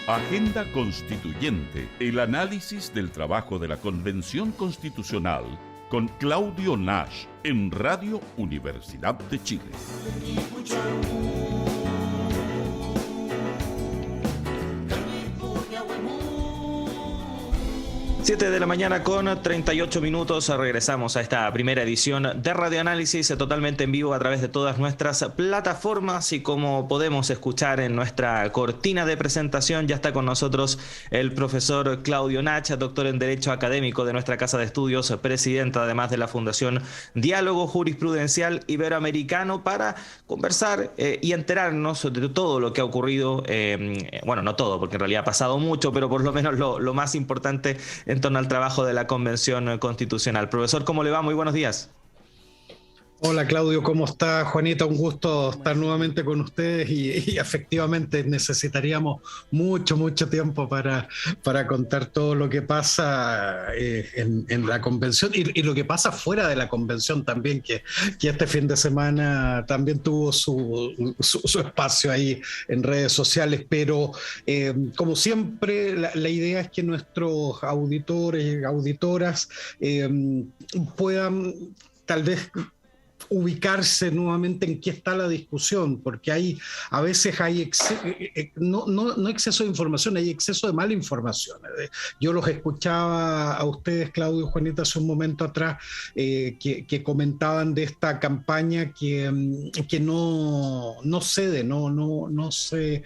Agenda Constituyente, el análisis del trabajo de la Convención Constitucional con Claudio Nash en Radio Universidad de Chile. 7 de la mañana con 38 minutos. Regresamos a esta primera edición de Radioanálisis totalmente en vivo a través de todas nuestras plataformas, y como podemos escuchar en nuestra cortina de presentación, ya está con nosotros el profesor Claudio Nash, doctor en Derecho Académico de nuestra Casa de Estudios, presidenta además de la Fundación Diálogo Jurisprudencial Iberoamericano, para conversar y enterarnos de todo lo que ha ocurrido, bueno, no todo, porque en realidad ha pasado mucho, pero por lo menos lo más importante en torno al trabajo de la Convención Constitucional. Profesor, ¿cómo le va? Muy buenos días. Hola Claudio, ¿cómo está? Juanita, un gusto estar nuevamente con ustedes y efectivamente necesitaríamos mucho tiempo para contar todo lo que pasa en la convención y lo que pasa fuera de la convención también, que este fin de semana también tuvo su espacio ahí en redes sociales, pero como siempre la idea es que nuestros auditores y auditoras puedan tal vez ubicarse nuevamente en qué está la discusión, porque a veces hay no exceso de información, hay exceso de mala información. Yo los escuchaba a ustedes, Claudio, Juanita, hace un momento atrás, que comentaban de esta campaña que no cede, no se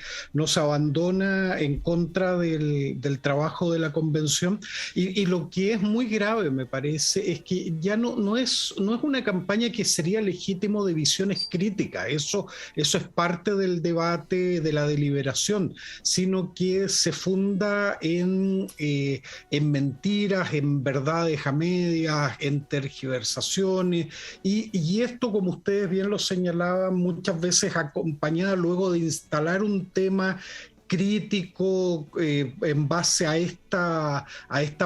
abandona en contra del trabajo de la convención, y lo que es muy grave, me parece, es que ya no es una campaña que sería legítimo de visiones críticas, eso es parte del debate, de la deliberación, sino que se funda en mentiras, en verdades a medias, en tergiversaciones, y esto, como ustedes bien lo señalaban, muchas veces acompañada luego de instalar un tema crítico en base a esta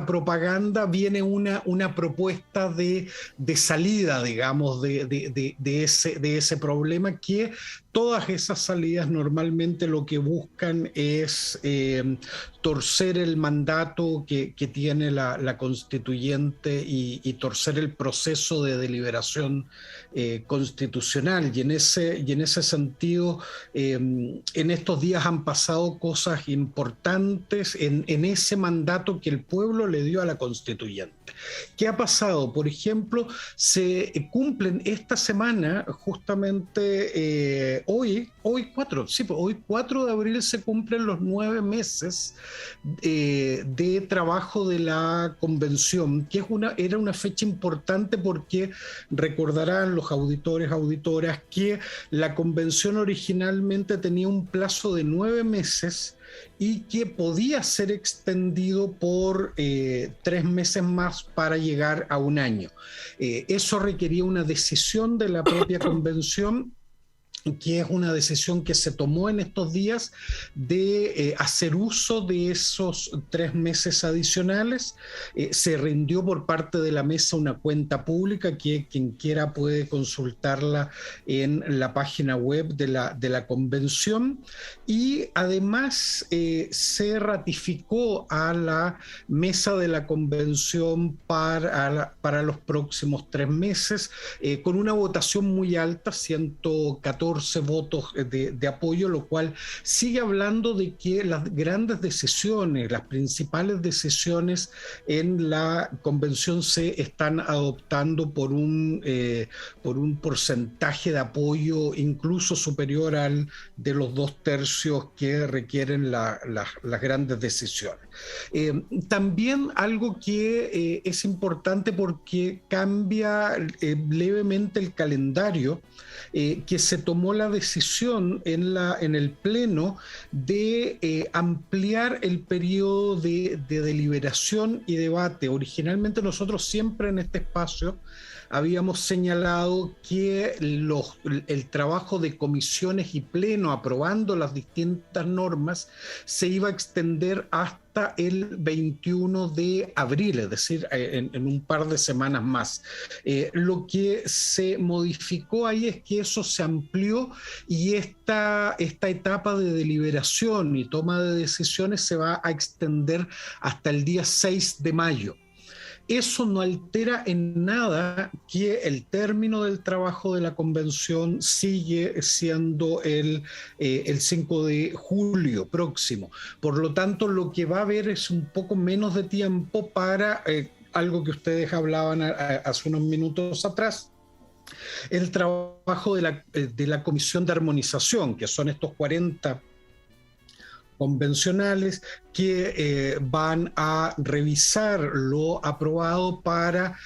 propaganda, viene una propuesta de salida, digamos, de ese problema, que todas esas salidas normalmente lo que buscan es torcer el mandato que tiene la constituyente y torcer el proceso de deliberación constitucional. Y en ese sentido, en estos días han pasado cosas importantes en ese mandato que el pueblo le dio a la constituyente. ¿Qué ha pasado? Por ejemplo, se cumplen esta semana, justamente hoy 4 de abril se cumplen los 9 meses de trabajo de la convención, que era una fecha importante porque recordarán los auditoras que la convención originalmente tenía un plazo de 9 meses y que podía ser extendido por 3 meses más para llegar a un año. Eso requería una decisión de la propia convención, que es una decisión que se tomó en estos días de hacer uso de esos 3 meses adicionales. Se rindió por parte de la mesa una cuenta pública que quien quiera puede consultarla en la página web de la convención, y además se ratificó a la mesa de la convención para los próximos 3 meses con una votación muy alta, 114 votos de apoyo, lo cual sigue hablando de que las grandes decisiones, las principales decisiones en la convención se están adoptando por un porcentaje de apoyo incluso superior al de los 2/3 que requieren las grandes decisiones. También algo que es importante porque cambia levemente el calendario, que se tomó la decisión en el Pleno de ampliar el periodo de deliberación y debate. Originalmente nosotros siempre en este espacio habíamos señalado que el trabajo de comisiones y pleno aprobando las distintas normas se iba a extender hasta el 21 de abril, es decir, en un par de semanas más. Lo que se modificó ahí es que eso se amplió y esta etapa de deliberación y toma de decisiones se va a extender hasta el día 6 de mayo. Eso no altera en nada que el término del trabajo de la convención sigue siendo el 5 de julio próximo. Por lo tanto, lo que va a haber es un poco menos de tiempo para algo que ustedes hablaban hace unos minutos atrás, el trabajo de la Comisión de Armonización, que son estos 40 convencionales que van a revisar lo aprobado para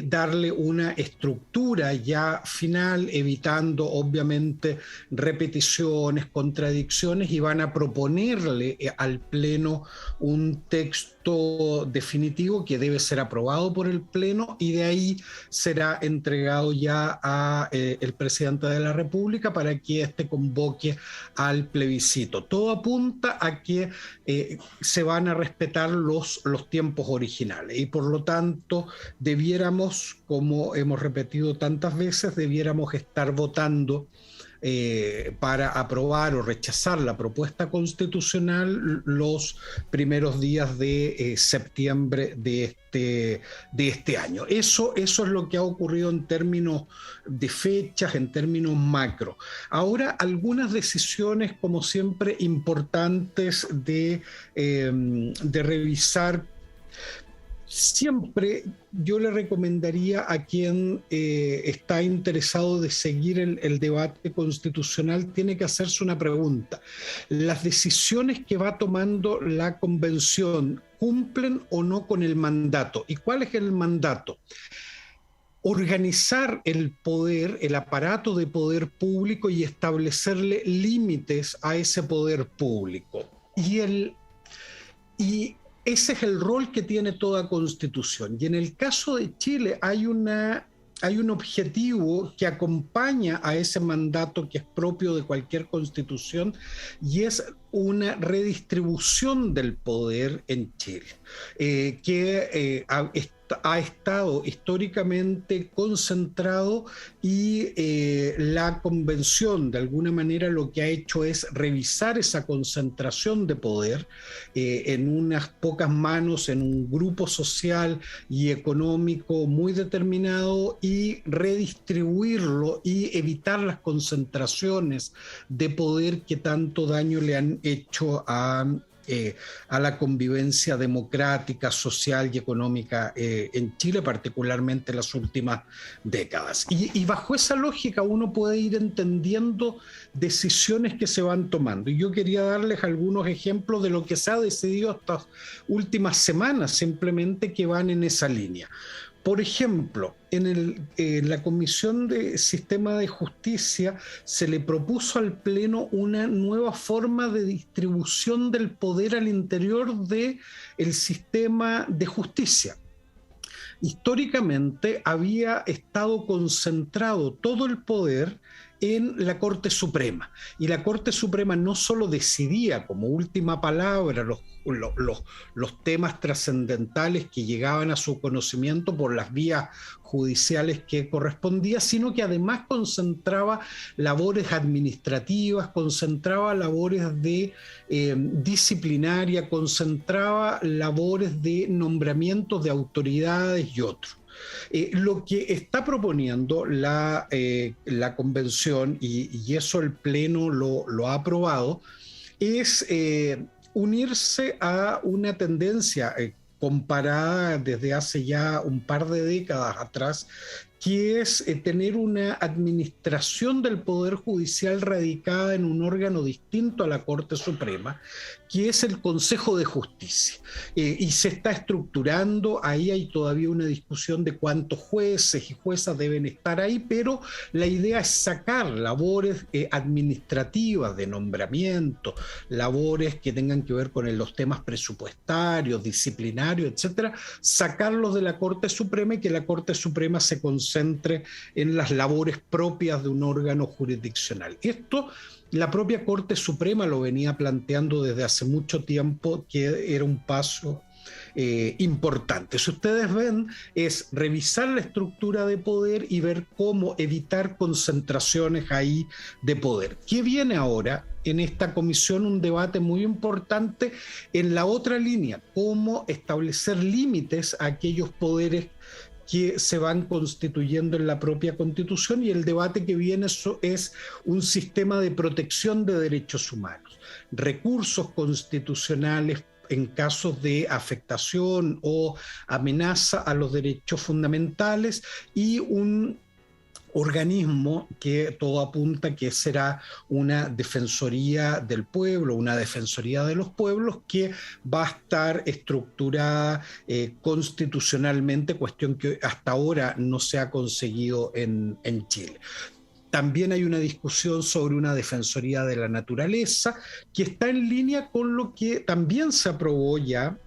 darle una estructura ya final, evitando obviamente repeticiones, contradicciones, y van a proponerle al Pleno un texto definitivo que debe ser aprobado por el Pleno y de ahí será entregado ya a el presidente de la República para que éste convoque al plebiscito. Todo apunta a que se van a respetar los tiempos originales y por lo tanto debiéramos, como hemos repetido tantas veces, debiéramos estar votando para aprobar o rechazar la propuesta constitucional los primeros días de septiembre de este año. Eso es lo que ha ocurrido en términos de fechas, en términos macro. Ahora, algunas decisiones, como siempre, importantes de revisar. Siempre yo le recomendaría a quien está interesado de seguir el debate constitucional, tiene que hacerse una pregunta. ¿Las decisiones que va tomando la convención cumplen o no con el mandato? ¿Y cuál es el mandato? Organizar el poder, el aparato de poder público y establecerle límites a ese poder público. Y ese es el rol que tiene toda constitución. Y en el caso de Chile hay un objetivo que acompaña a ese mandato que es propio de cualquier constitución y es una redistribución del poder en Chile, que ha estado históricamente concentrado y la convención de alguna manera lo que ha hecho es revisar esa concentración de poder en unas pocas manos, en un grupo social y económico muy determinado y redistribuirlo y evitar las concentraciones de poder que tanto daño le han hecho a la convivencia democrática, social y económica en Chile, particularmente en las últimas décadas. Y bajo esa lógica uno puede ir entendiendo decisiones que se van tomando. Y yo quería darles algunos ejemplos de lo que se ha decidido estas últimas semanas, simplemente que van en esa línea. Por ejemplo, en la Comisión de Sistema de Justicia se le propuso al Pleno una nueva forma de distribución del poder al interior del sistema de justicia. Históricamente había estado concentrado todo el poder en la Corte Suprema, y la Corte Suprema no solo decidía como última palabra los temas trascendentales que llegaban a su conocimiento por las vías judiciales que correspondía, sino que además concentraba labores administrativas, concentraba labores de disciplinaria, concentraba labores de nombramientos de autoridades y otros. Lo que está proponiendo la convención, y eso el Pleno lo ha aprobado, es unirse a una tendencia comparada desde hace ya un par de décadas atrás, que es tener una administración del Poder Judicial radicada en un órgano distinto a la Corte Suprema, que es el Consejo de Justicia. Y se está estructurando, ahí hay todavía una discusión de cuántos jueces y juezas deben estar ahí, pero la idea es sacar labores administrativas de nombramiento, labores que tengan que ver con los temas presupuestarios, disciplinarios, etcétera, sacarlos de la Corte Suprema y que la Corte Suprema se concentre concentre en las labores propias de un órgano jurisdiccional. Esto la propia Corte Suprema lo venía planteando desde hace mucho tiempo, que era un paso importante. Si ustedes ven, es revisar la estructura de poder y ver cómo evitar concentraciones ahí de poder. ¿Qué viene ahora? En esta comisión un debate muy importante en la otra línea, cómo establecer límites a aquellos poderes que se van constituyendo en la propia Constitución, y el debate que viene es un sistema de protección de derechos humanos, recursos constitucionales en casos de afectación o amenaza a los derechos fundamentales, y un organismo que todo apunta que será una defensoría del pueblo, una defensoría de los pueblos, que va a estar estructurada constitucionalmente, cuestión que hasta ahora no se ha conseguido en Chile. También hay una discusión sobre una defensoría de la naturaleza, que está en línea con lo que también se aprobó ya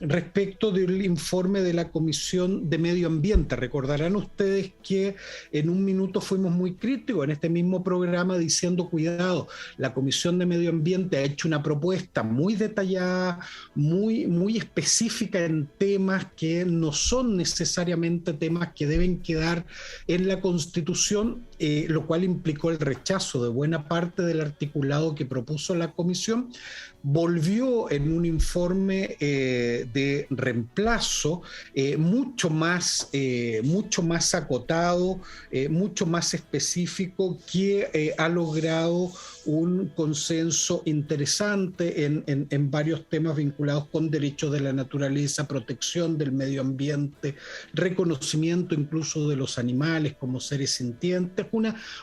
respecto del informe de la Comisión de Medio Ambiente. Recordarán ustedes que en un minuto fuimos muy críticos en este mismo programa diciendo, cuidado, la Comisión de Medio Ambiente ha hecho una propuesta muy detallada, muy específica en temas que no son necesariamente temas que deben quedar en la Constitución, lo cual implicó el rechazo de buena parte del articulado que propuso la Comisión. Volvió en un informe de reemplazo mucho más acotado, mucho más específico, que ha logrado un consenso interesante en varios temas vinculados con derechos de la naturaleza, protección del medio ambiente, reconocimiento incluso de los animales como seres sintientes,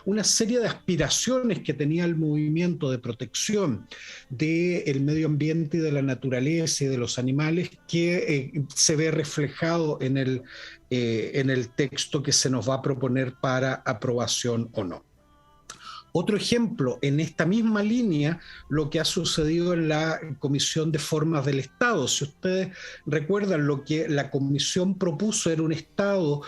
una serie de aspiraciones que tenía el movimiento de protección del medio ambiente y de la naturaleza y de los animales, que se ve reflejado en el texto que se nos va a proponer para aprobación o no. Otro ejemplo, en esta misma línea, lo que ha sucedido en la Comisión de Formas del Estado. Si ustedes recuerdan, lo que la Comisión propuso era un Estado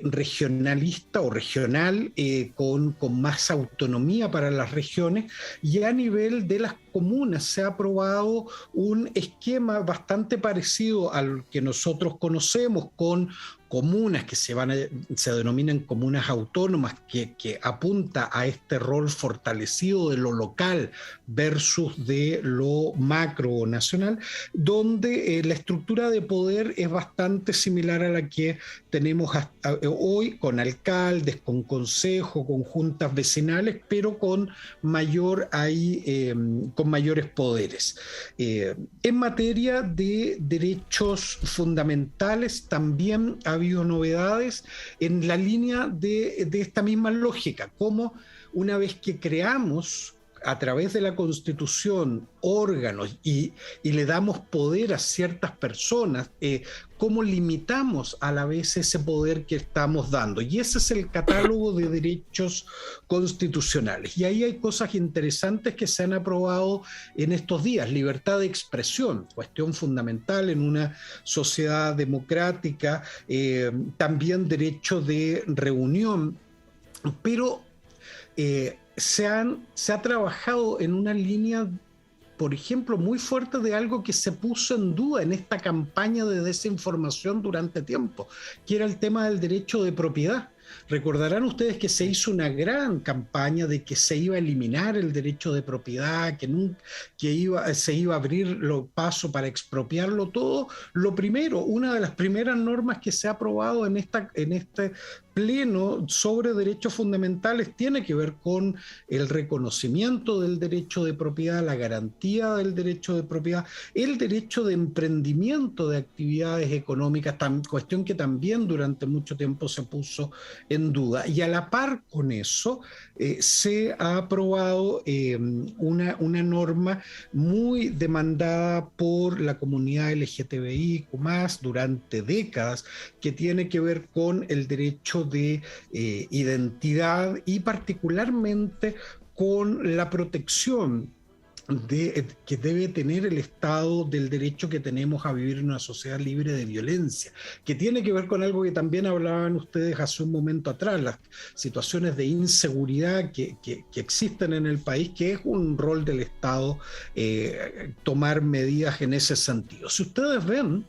regionalista o regional, con más autonomía para las regiones, y a nivel de las comunas se ha aprobado un esquema bastante parecido al que nosotros conocemos, con comunas que se denominan comunas autónomas, que apunta a este rol fortalecido de lo local versus de lo macro nacional, donde la estructura de poder es bastante similar a la que tenemos hoy, con alcaldes, con consejos, con juntas vecinales, pero con mayores poderes. En materia de derechos fundamentales también ha habido novedades en la línea de esta misma lógica, como una vez que creamos a través de la Constitución órganos y le damos poder a ciertas personas, cómo limitamos a la vez ese poder que estamos dando. Y ese es el catálogo de derechos constitucionales. Y ahí hay cosas interesantes que se han aprobado en estos días. Libertad de expresión, cuestión fundamental en una sociedad democrática, también derecho de reunión, pero se ha trabajado en una línea, por ejemplo, muy fuerte de algo que se puso en duda en esta campaña de desinformación durante tiempo, que era el tema del derecho de propiedad. Recordarán ustedes que se hizo una gran campaña de que se iba a eliminar el derecho de propiedad, se iba a abrir los pasos para expropiarlo todo. Una de las primeras normas que se ha aprobado en este pleno sobre derechos fundamentales tiene que ver con el reconocimiento del derecho de propiedad, la garantía del derecho de propiedad, el derecho de emprendimiento de actividades económicas, cuestión que también durante mucho tiempo se puso en duda. Y a la par con eso, se ha aprobado una norma muy demandada por la comunidad LGTBIQ+ durante décadas, que tiene que ver con el derecho de identidad y particularmente con la protección que debe tener el Estado del derecho que tenemos a vivir en una sociedad libre de violencia, que tiene que ver con algo que también hablaban ustedes hace un momento atrás, las situaciones de inseguridad que existen en el país, que es un rol del Estado tomar medidas en ese sentido. Si ustedes ven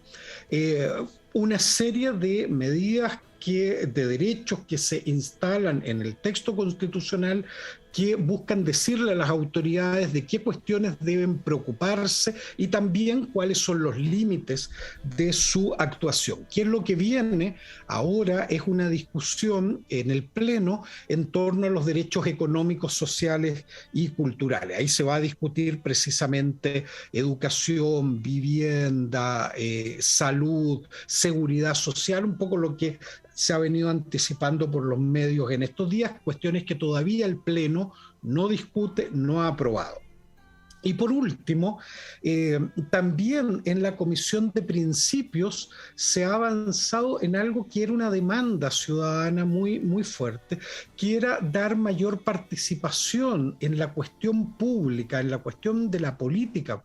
una serie de medidas de derechos que se instalan en el texto constitucional, que buscan decirle a las autoridades de qué cuestiones deben preocuparse y también cuáles son los límites de su actuación. ¿Qué es lo que viene ahora? Es una discusión en el Pleno en torno a los derechos económicos, sociales y culturales. Ahí se va a discutir precisamente educación, vivienda, salud, seguridad social, un poco lo que se ha venido anticipando por los medios en estos días, cuestiones que todavía el Pleno no discute, no ha aprobado. Y por último, también en la Comisión de Principios se ha avanzado en algo que era una demanda ciudadana muy, muy fuerte, que era dar mayor participación en la cuestión pública, en la cuestión de la política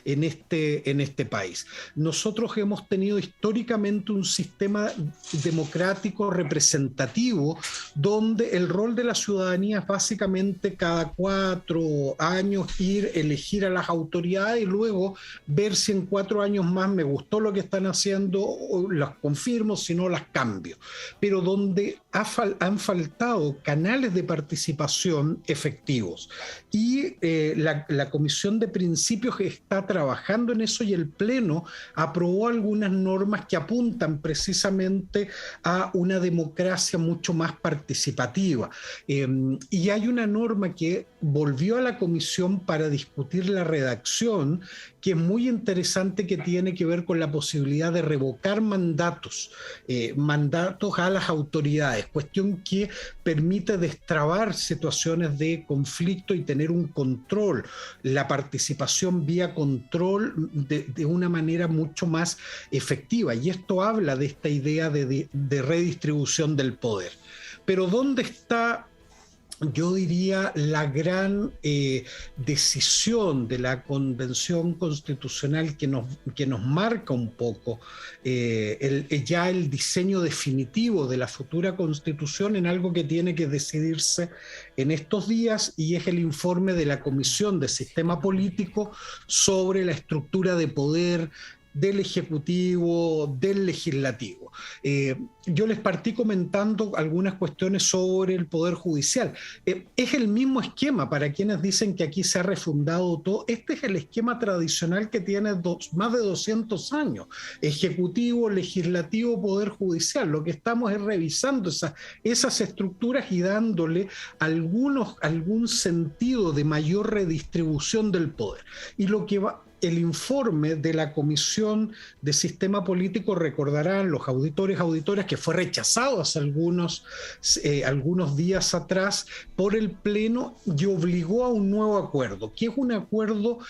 en este país. Nosotros hemos tenido históricamente un sistema democrático representativo donde el rol de la ciudadanía es básicamente cada 4 años elegir a las autoridades y luego ver si en 4 años más me gustó lo que están haciendo, o las confirmo, si no las cambio. Pero donde han faltado canales de participación efectivos. Y la Comisión de Principios está trabajando en eso y el Pleno aprobó algunas normas que apuntan precisamente a una democracia mucho más participativa. Y hay una norma que volvió a la Comisión para discutir la redacción, que es muy interesante, que tiene que ver con la posibilidad de revocar mandatos a las autoridades, cuestión que permite destrabar situaciones de conflicto y tener un control, la participación vía control de una manera mucho más efectiva. Y esto habla de esta idea de redistribución del poder. Pero ¿dónde está, yo diría, la gran decisión de la Convención Constitucional que nos marca un poco ya el diseño definitivo de la futura Constitución, en algo que tiene que decidirse en estos días, y es el informe de la Comisión de Sistema Político sobre la estructura de poder del Ejecutivo, del Legislativo? Yo les partí comentando algunas cuestiones sobre el Poder Judicial. Es el mismo esquema para quienes dicen que aquí se ha refundado todo. Este es el esquema tradicional que tiene más de 200 años. Ejecutivo, Legislativo, Poder Judicial. Lo que estamos es revisando esas estructuras y dándole algún sentido de mayor redistribución del poder. Y lo que el informe de la Comisión de Sistema Político, recordarán los auditoras, que fue rechazado hace algunos días atrás por el Pleno y obligó a un nuevo acuerdo, que es un acuerdo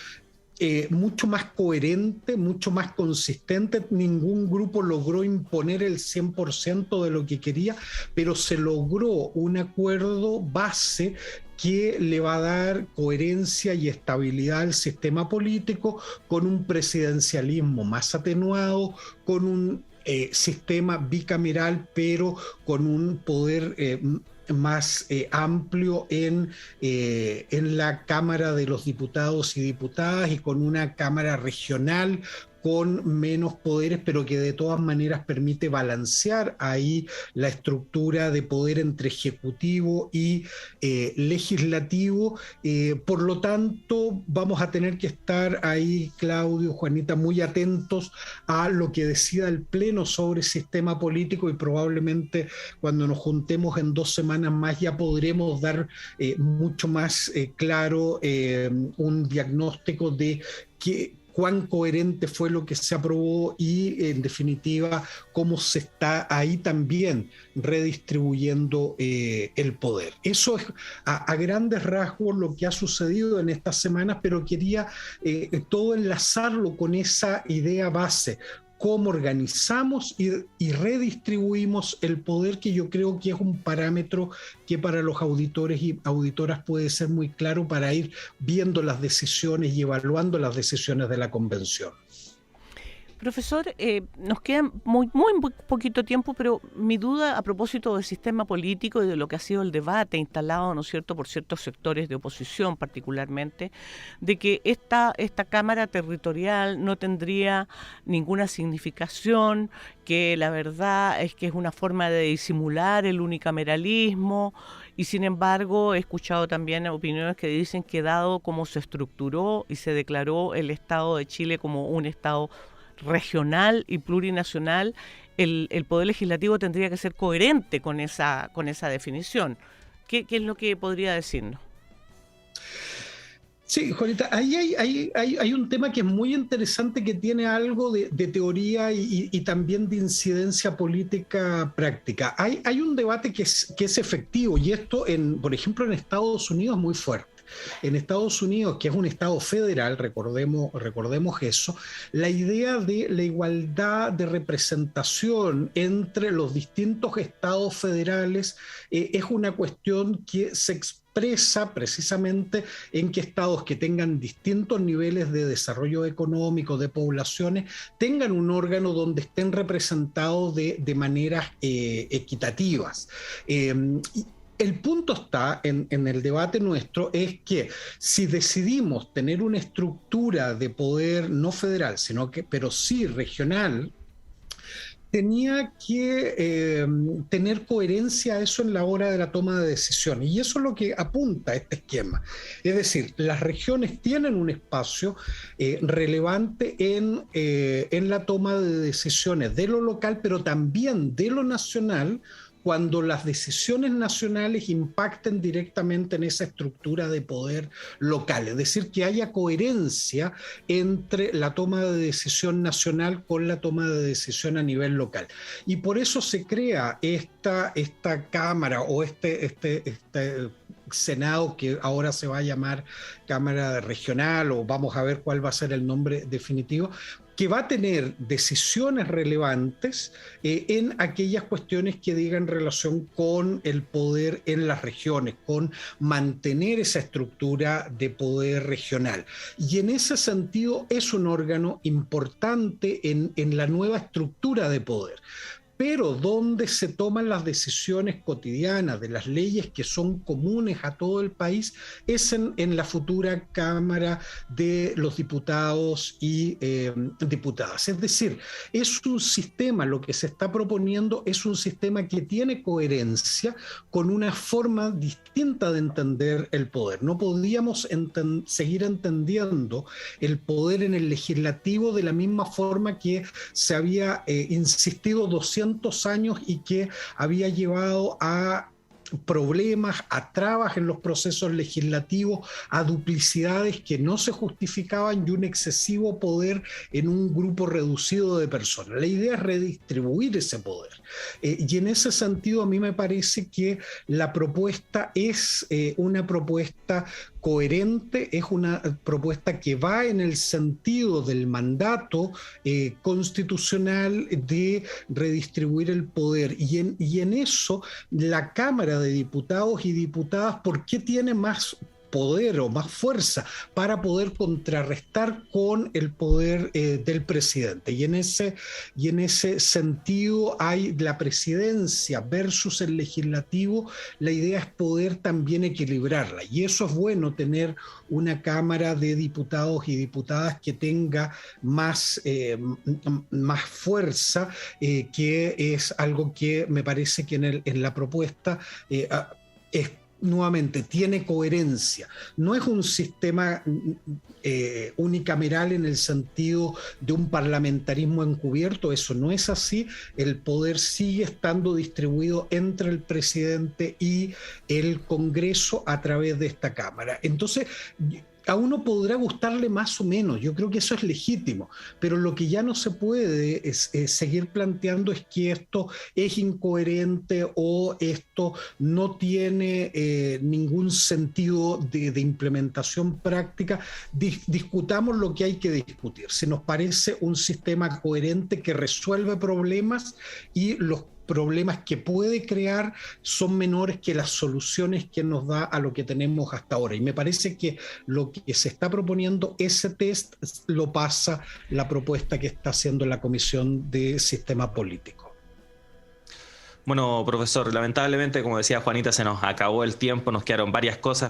mucho más coherente, mucho más consistente. Ningún grupo logró imponer el 100% de lo que quería, pero se logró un acuerdo base que le va a dar coherencia y estabilidad al sistema político, con un presidencialismo más atenuado, con un sistema bicameral, pero con un poder más amplio en la Cámara de los Diputados y Diputadas, y con una Cámara regional con menos poderes, pero que de todas maneras permite balancear ahí la estructura de poder entre ejecutivo y legislativo. Por lo tanto, vamos a tener que estar ahí, Claudio, Juanita, muy atentos a lo que decida el Pleno sobre sistema político, y probablemente cuando nos juntemos en 2 semanas más ya podremos dar mucho más claro un diagnóstico de cuán coherente fue lo que se aprobó y, en definitiva, cómo se está ahí también redistribuyendo el poder. Eso es a grandes rasgos lo que ha sucedido en estas semanas, pero quería todo enlazarlo con esa idea base. cómo organizamos y redistribuimos el poder, que yo creo que es un parámetro que para los auditores y auditoras puede ser muy claro para ir viendo las decisiones y evaluando las decisiones de la convención. Profesor, nos queda muy poquito tiempo, pero mi duda a propósito del sistema político y de lo que ha sido el debate instalado, ¿no es cierto?, por ciertos sectores de oposición particularmente, de que esta Cámara Territorial no tendría ninguna significación, que la verdad es que es una forma de disimular el unicameralismo, y sin embargo he escuchado también opiniones que dicen que dado cómo se estructuró y se declaró el Estado de Chile como un Estado regional y plurinacional, el Poder Legislativo tendría que ser coherente con esa definición. ¿Qué es lo que podría decirnos? Sí, Juanita, ahí hay un tema que es muy interesante, que tiene algo de teoría y también de incidencia política práctica. Hay un debate que es efectivo, y esto, por ejemplo, en Estados Unidos es muy fuerte. En Estados Unidos, que es un estado federal, recordemos eso, la idea de la igualdad de representación entre los distintos estados federales es una cuestión que se expresa precisamente en que estados que tengan distintos niveles de desarrollo económico, de poblaciones, tengan un órgano donde estén representados de maneras equitativas. El punto está en el debate nuestro, es que si decidimos tener una estructura de poder no federal, pero sí regional, tenía que tener coherencia eso en la hora de la toma de decisiones, y eso es lo que apunta este esquema. Es decir, las regiones tienen un espacio relevante en la toma de decisiones de lo local, pero también de lo nacional, cuando las decisiones nacionales impacten directamente en esa estructura de poder local, es decir, que haya coherencia entre la toma de decisión nacional con la toma de decisión a nivel local. Y por eso se crea esta Cámara o este Senado, que ahora se va a llamar Cámara Regional, o vamos a ver cuál va a ser el nombre definitivo, que va a tener decisiones relevantes en aquellas cuestiones que digan relación con el poder en las regiones, con mantener esa estructura de poder regional. Y en ese sentido es un órgano importante en la nueva estructura de poder. Pero donde se toman las decisiones cotidianas de las leyes que son comunes a todo el país es en la futura Cámara de los Diputados y Diputadas. Es decir, es un sistema, lo que se está proponiendo es un sistema que tiene coherencia con una forma distinta de entender el poder. No podíamos seguir entendiendo el poder en el legislativo de la misma forma que se había insistido 200 años y que había llevado a problemas, a trabas en los procesos legislativos, a duplicidades que no se justificaban y un excesivo poder en un grupo reducido de personas. La idea es redistribuir ese poder. Y en ese sentido a mí me parece que la propuesta es una propuesta coherente, es una propuesta que va en el sentido del mandato constitucional de redistribuir el poder. Y en eso la Cámara de Diputados y Diputadas, ¿por qué tiene más poder o más fuerza para poder contrarrestar con el poder del presidente? Y en ese sentido hay la presidencia versus el legislativo. La idea es poder también equilibrarla, y eso es bueno, tener una Cámara de Diputados y Diputadas que tenga más fuerza, que es algo que me parece que en la propuesta es nuevamente, tiene coherencia. No es un sistema unicameral en el sentido de un parlamentarismo encubierto, eso no es así. El poder sigue estando distribuido entre el presidente y el Congreso a través de esta Cámara. Entonces, a uno podrá gustarle más o menos, yo creo que eso es legítimo, pero lo que ya no se puede es seguir planteando es que esto es incoherente o esto no tiene ningún sentido de implementación práctica. Discutamos lo que hay que discutir. Si nos parece un sistema coherente que resuelve problemas y los problemas que puede crear son menores que las soluciones que nos da a lo que tenemos hasta ahora. Y me parece que lo que se está proponiendo, ese test lo pasa la propuesta que está haciendo la Comisión de Sistema Político. Bueno, profesor, lamentablemente, como decía Juanita, se nos acabó el tiempo, nos quedaron varias cosas.